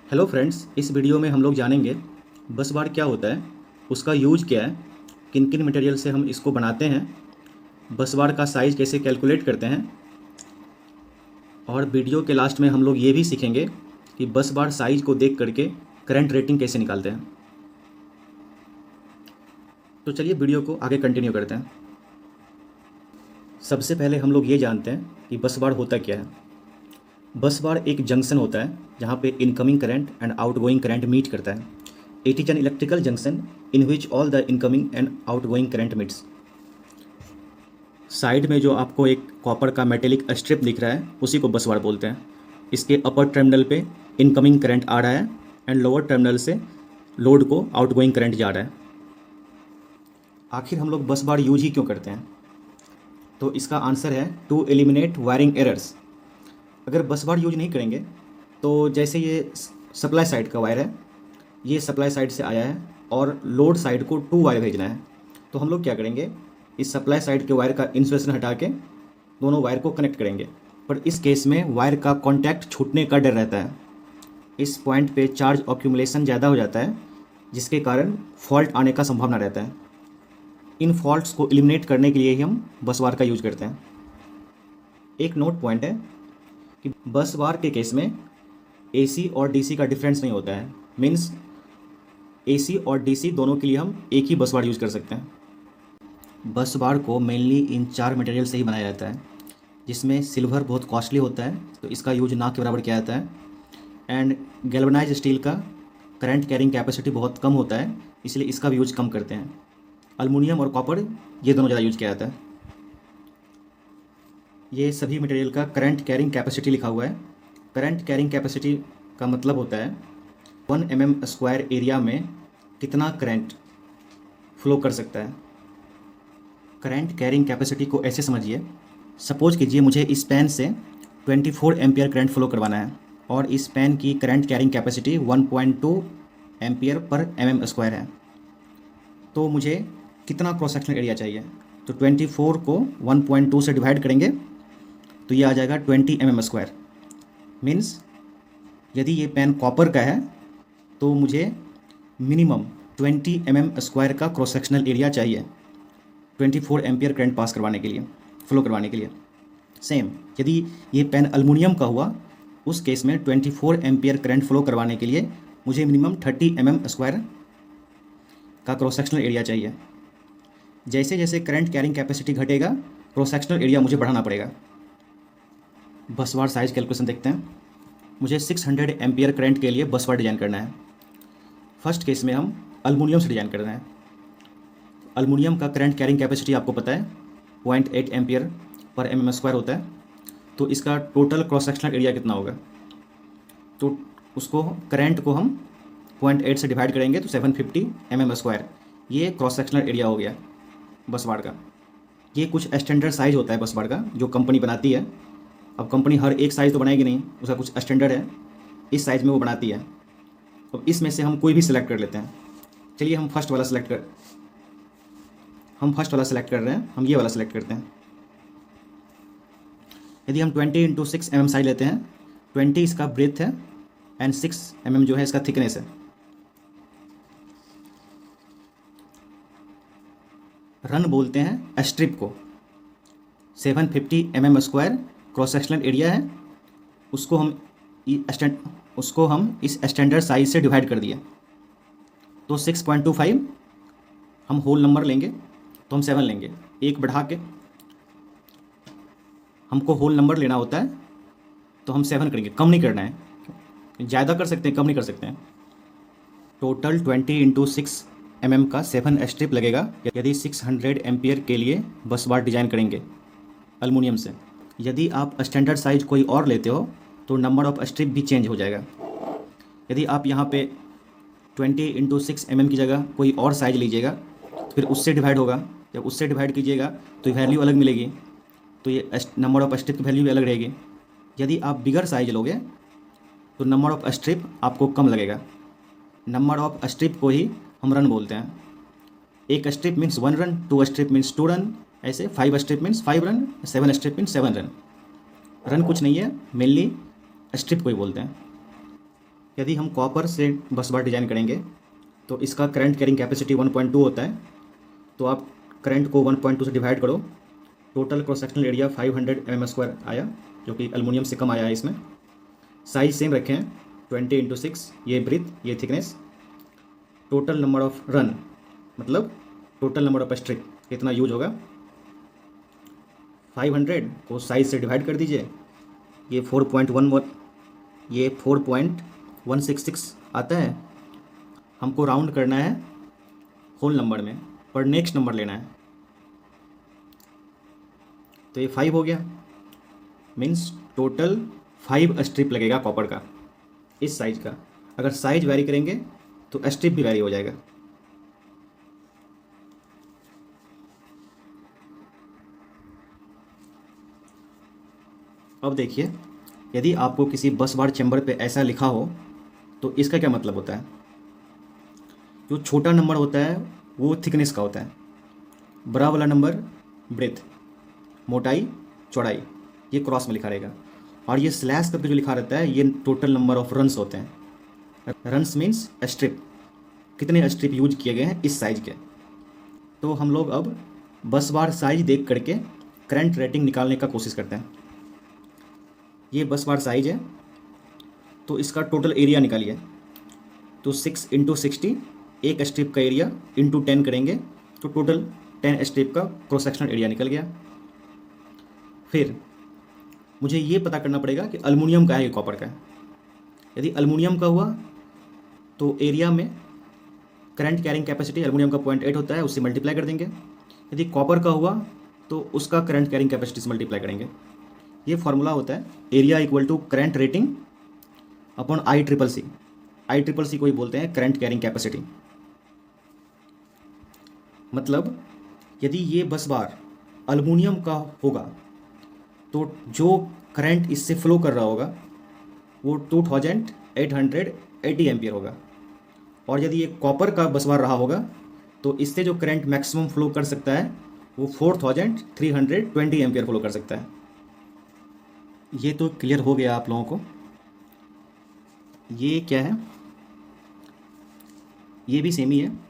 Hello friends, इस video में हम लोग जानेंगे बस बार क्या होता है, उसका यूज क्या है, किन किन मटेरियल से हम इसको बनाते हैं, बस बार का साइज़ कैसे कैलकुलेट करते हैं और वीडियो के लास्ट में हम लोग ये भी सीखेंगे कि बस बार साइज को देख करके करंट रेटिंग कैसे निकालते हैं। तो चलिए वीडियो को आगे कंटिन्यू करते हैं। सबसे पहले हम लोग ये जानते हैं कि बस बार होता क्या है। बस बार एक जंक्शन होता है जहाँ पे incoming current and outgoing current meet करता है। It is an electrical junction in which all the incoming and outgoing current meets. Side में जो आपको एक कॉपर का मेटेलिक स्ट्रिप दिख रहा है उसी को बस बार बोलते हैं। इसके अपर टर्मिनल पे इनकमिंग करंट आ रहा है एंड लोअर टर्मिनल से लोड को आउटगोइंग करंट जा रहा है। आखिर हम लोग बस बार यूज ही क्यों करते हैं? तो इसका आंसर है टू एलिमिनेट वायरिंग एरर्स। अगर बस बार यूज नहीं करेंगे तो जैसे ये सप्लाई साइड का वायर है, ये सप्लाई साइड से आया है और लोड साइड को 2 वायर भेजना है, तो हम लोग क्या करेंगे, इस सप्लाई साइड के वायर का इंसुलेशन हटा के दोनों वायर को कनेक्ट करेंगे। पर इस केस में वायर का कॉन्टैक्ट छूटने का डर रहता है। इस पॉइंट पे चार्ज ऑक्यूमुलेशन ज़्यादा हो जाता है जिसके कारण फॉल्ट आने का संभावना रहता है। इन फॉल्ट्स को एलिमिनेट करने के लिए ही हम बस बार का यूज करते हैं। एक नोट पॉइंट है कि बस बार के केस में एसी और डीसी का डिफरेंस नहीं होता है। मीन्स एसी और डीसी दोनों के लिए हम एक ही बस बार यूज़ कर सकते हैं। बस बार को मेनली इन 4 मटेरियल से ही बनाया जाता है, जिसमें सिल्वर बहुत कॉस्टली होता है तो इसका यूज ना के बराबर किया जाता है, एंड गैल्वनाइज स्टील का करंट कैरिंग कैपेसिटी बहुत कम होता है इसलिए इसका भी यूज कम करते हैं। अल्मुनियम और कॉपर ये दोनों ज़्यादा यूज किया जाता है। ये सभी मटेरियल का करंट कैरिंग कैपेसिटी लिखा हुआ है। करंट कैरिंग कैपेसिटी का मतलब होता है 1 mm² एरिया में कितना करंट फ्लो कर सकता है। करंट कैरिंग कैपेसिटी को ऐसे समझिए, सपोज कीजिए मुझे इस पेन से 24 एम्पियर करंट फ्लो करवाना है और इस पेन की current carrying capacity 1.2 ampere per mm² है, तो मुझे कितना क्रॉस सेक्शनल एरिया चाहिए? तो 24 को 1.2 से डिवाइड करेंगे तो ये आ जाएगा 20 mm²। मीन्स यदि ये पेन कॉपर का है तो मुझे मिनिमम 20 mm² का क्रॉस सेक्शनल एरिया चाहिए 24 एम्पियर करंट पास करवाने के लिए, फ्लो करवाने के लिए। सेम यदि ये पेन अल्मुनियम का हुआ, उस केस में 24 एम्पियर करंट फ्लो करवाने के लिए मुझे मिनिमम 30 mm² का क्रॉस सेक्शनल एरिया चाहिए। जैसे जैसे करंट कैरिंग कैपेसिटी घटेगा क्रॉस सेक्शनल एरिया मुझे बढ़ाना पड़ेगा। बस बार साइज कैलकुलेशन देखते हैं। मुझे 600 एम्पियर करंट के लिए बस बार डिज़ाइन करना है। फर्स्ट केस में हम अल्मुनियम से डिज़ाइन कर रहे हैं। अल्मुनियम का करंट कैरिंग कैपेसिटी आपको पता है 0.8 एम्पियर पर mm² होता है, तो इसका टोटल क्रॉस सेक्शनल एरिया कितना होगा? तो उसको करंट को हम 0.8 से डिवाइड करेंगे तो 750 mm²। ये क्रॉस सेक्शनल एरिया हो गया बस बार का। ये कुछ स्टैंडर्ड साइज होता है बस बार का जो कंपनी बनाती है। अब कंपनी हर एक साइज़ तो बनाएगी नहीं, उसका कुछ स्टैंडर्ड है, इस साइज़ में वो बनाती है। अब इसमें से हम कोई भी सिलेक्ट कर लेते हैं। चलिए हम फर्स्ट वाला सिलेक्ट कर रहे हैं, हम ये वाला सिलेक्ट करते हैं। यदि हम 20x6 mm साइज लेते हैं, 20 इसका ब्रेथ है एंड 6 mm जो है इसका थिकनेस है। रन बोलते हैं स्ट्रिप को। 750 mm² क्रॉस सेक्शनल एरिया है, उसको हम इस स्टैंडर्ड साइज से डिवाइड कर दिए तो 6.25 हम होल नंबर लेंगे तो हम 7 लेंगे। एक बढ़ा के हमको होल नंबर लेना होता है तो हम 7 करेंगे, कम नहीं करना है। ज़्यादा कर सकते हैं, कम नहीं कर सकते हैं। टोटल 20x6 mm का 7 स्ट्रिप लगेगा यदि 600 एम्पियर के लिए बस बार डिज़ाइन करेंगे अल्मुनियम से। यदि आप स्टैंडर्ड साइज कोई और लेते हो तो नंबर ऑफ स्ट्रिप भी चेंज हो जाएगा। यदि आप यहाँ पे 20x6 mm की जगह कोई और साइज लीजिएगा फिर उससे डिवाइड होगा, जब उससे डिवाइड कीजिएगा तो वैल्यू अलग मिलेगी, तो ये नंबर ऑफ स्ट्रिप की वैल्यू भी अलग रहेगी। यदि आप बिगर साइज लोगे तो नंबर ऑफ स्ट्रिप आपको कम लगेगा। नंबर ऑफ स्ट्रिप को ही हम रन बोलते हैं। एक strip means 1 run, 2 strip means 2 run, ऐसे 5 strip means 5 run, 7 strip means 7 run. Run कुछ नहीं है, मेनली स्ट्रिप को ही बोलते हैं। यदि हम कॉपर से बस बार डिज़ाइन करेंगे तो इसका करंट कैरिंग कैपेसिटी 1.2 होता है। तो आप करंट को 1.2 से डिवाइड करो, total cross sectional area 500 mm² आया, जो कि एलुमिनियम से कम आया है। इसमें साइज सेम रखे हैं, 20x6, ये ब्रीथ, ये thickness. Total number of run मतलब टोटल नंबर ऑफ स्ट्रिप कितना यूज होगा, 500 को साइज से डिवाइड कर दीजिए, ये 4.11, ये 4.166 आता है। हमको राउंड करना है होल नंबर में, पर नेक्स्ट नंबर लेना है। तो ये 5 हो गया, मीन्स टोटल 5 स्ट्रिप लगेगा कॉपर का, इस साइज का। अगर साइज वैरी करेंगे तो स्ट्रिप भी वैरी हो जाएगा। अब देखिए, यदि आपको किसी बस बार चैम्बर पे ऐसा लिखा हो तो इसका क्या मतलब होता है। जो छोटा नंबर होता है वो थिकनेस का होता है, बड़ा वाला नंबर ब्रेथ, मोटाई, चौड़ाई, ये क्रॉस में लिखा रहेगा। और ये स्लैश करके जो लिखा रहता है ये टोटल नंबर ऑफ रन्स होते हैं। रन्स मीन्स स्ट्रिप, कितने स्ट्रिप यूज किए गए हैं इस साइज के। तो हम लोग अब बस बार साइज देख करके करंट रेटिंग निकालने का कोशिश करते हैं। ये बस बार साइज है, तो इसका टोटल एरिया निकालिए। तो 6 × 60, एक स्ट्रिप का एरिया इंटू 10 करेंगे तो टोटल 10 स्ट्रिप का क्रॉस सेक्शनल एरिया निकल गया। फिर मुझे ये पता करना पड़ेगा कि एल्युमिनियम का है कि कॉपर का है। यदि एल्युमिनियम का हुआ तो एरिया में करंट कैरिंग कैपेसिटी एल्युमिनियम का 0.8 होता है, उससे मल्टीप्लाई कर देंगे। यदि कॉपर का हुआ तो उसका करंट कैरिंग कैपेसिटी से मल्टीप्लाई करेंगे। ये फार्मूला होता है area equal to current rating upon ICCC। ICCC को ही बोलते हैं करंट कैरिंग कैपेसिटी। मतलब यदि ये बस बार एल्युमिनियम का होगा तो जो करंट इससे फ्लो कर रहा होगा वो 2880 एम्पियर होगा। और यदि ये कॉपर का बस बार रहा होगा तो इससे जो करंट मैक्सिमम फ्लो कर सकता है वो 4320 एम्पियर फ्लो कर सकता है। ये तो क्लियर हो गया आप लोगों को। ये क्या है, ये भी सेम ही है।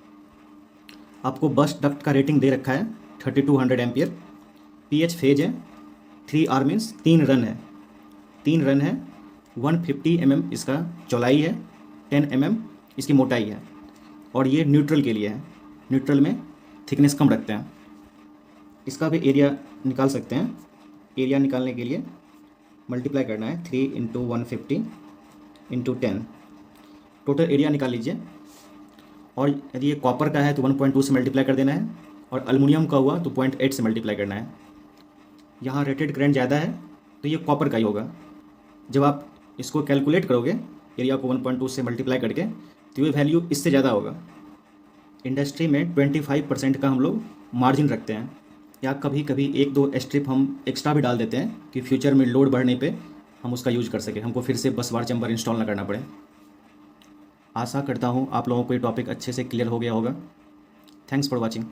आपको बस डक्ट का रेटिंग दे रखा है 3200 एम्पियर। पीएच फेज है, 3R मीन्स 3 रन है, 3 रन है। 150 mm इसका चौड़ाई है, 10 mm इसकी मोटाई है। और ये न्यूट्रल के लिए है, न्यूट्रल में थिकनेस कम रखते हैं। इसका भी एरिया निकाल सकते हैं। एरिया निकालने के लिए मल्टीप्लाई करना है 3 × 150 × 10, टोटल एरिया निकाल लीजिए। और यदि ये कॉपर का है तो 1.2 से मल्टीप्लाई कर देना है, और एल्युमिनियम का हुआ तो 0.8 से मल्टीप्लाई करना है। यहाँ रेटेड करंट ज़्यादा है तो ये कॉपर का ही होगा। जब आप इसको कैलकुलेट करोगे एरिया को 1.2 से मल्टीप्लाई करके तो ये वैल्यू इससे ज़्यादा होगा। इंडस्ट्री में 25% का हम लोग मार्जिन रखते हैं, या कभी कभी 1-2 स्ट्रिप हम एक्स्ट्रा भी डाल देते हैं कि फ्यूचर में लोड बढ़ने पे हम उसका यूज़ कर सकें, हमको फिर से बस बार चैम्बर इंस्टॉल ना करना पड़े। आशा करता हूँ आप लोगों को ये टॉपिक अच्छे से क्लियर हो गया होगा। Thanks for watching.